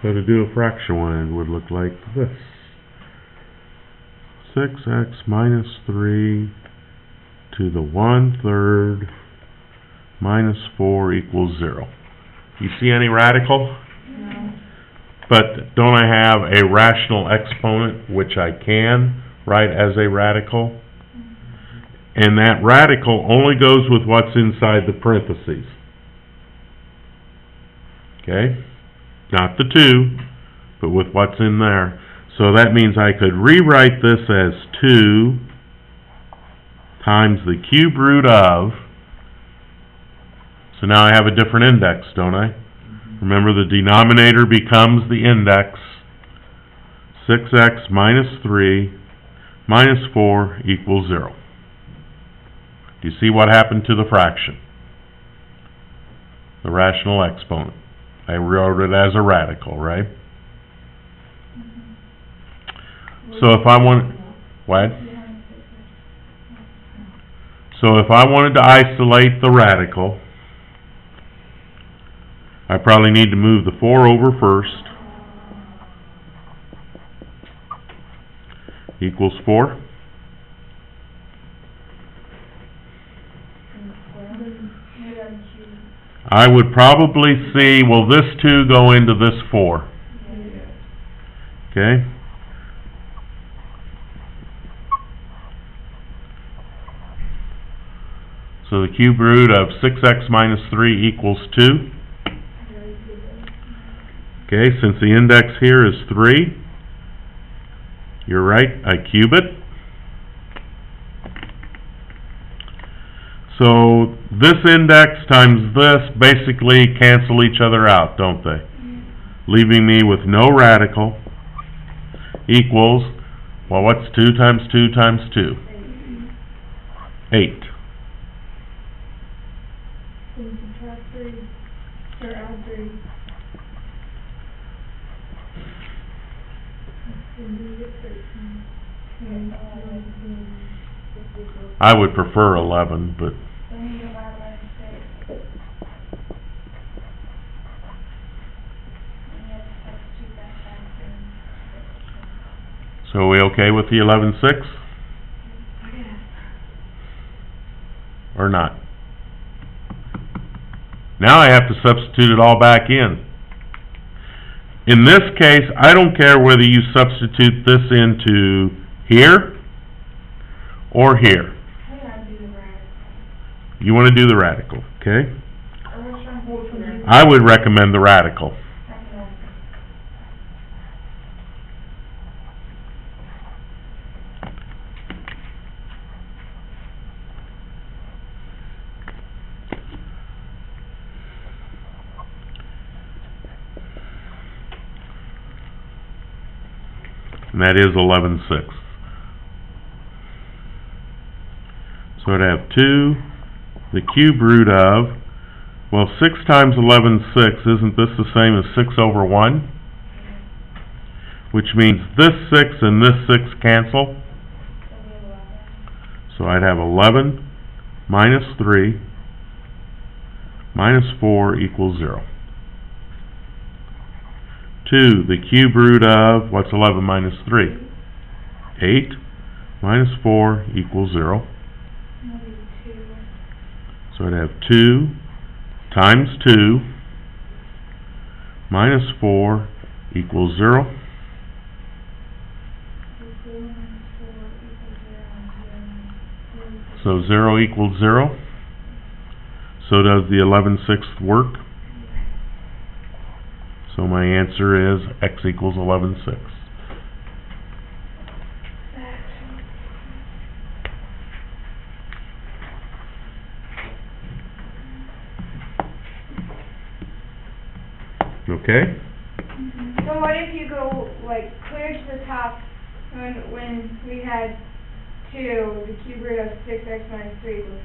So to do a fraction one, it would look like this. 6x minus 3 to the 1/3 minus 4 equals 0. You see any radical? No. But don't I have a rational exponent, which I can write as a radical? And that radical only goes with what's inside the parentheses. Okay? Not the 2, but with what's in there. So that means I could rewrite this as 2 times the cube root of, so now I have a different index, don't I? Remember, the denominator becomes the index. 6x minus 3 minus 4 equals 0. Do you see what happened to the fraction? The rational exponent. I wrote it as a radical, right? So if I want, what? So if I wanted to isolate the radical, I probably need to move the 4 over first. Equals 4. I would probably see, will this 2 go into this 4? Okay? So the cube root of 6x minus 3 equals 2. Okay, since the index here is 3, you're right, I cube it. So this index times this basically cancel each other out, don't they? Leaving me with no radical equals, well, what's 2 times 2 times 2? 8. Subtract 3, or add 3. I would prefer 11, but so are we okay with the 11/6? Or not? Now I have to substitute it all back in. In this case, I don't care whether you substitute this into here or here. You want to do the radical, okay? I would recommend the radical. And that is 11/6. So I'd have 2, the cube root of, well, 6 times 11/6, isn't this the same as 6 over 1? Which means this 6 and this 6 cancel. So I'd have 11 minus 3 minus 4 equals 0. 2, the cube root of, what's 11 minus 3? 8 minus 4 equals 0. So I'd have 2 times 2 minus 4 equals 0. So 0 equals 0. So does the 11/6 work? So my answer is x equals 11/6. Okay? So what if you go like clear to the top when we had 2, the cube root of 6x minus 3 equals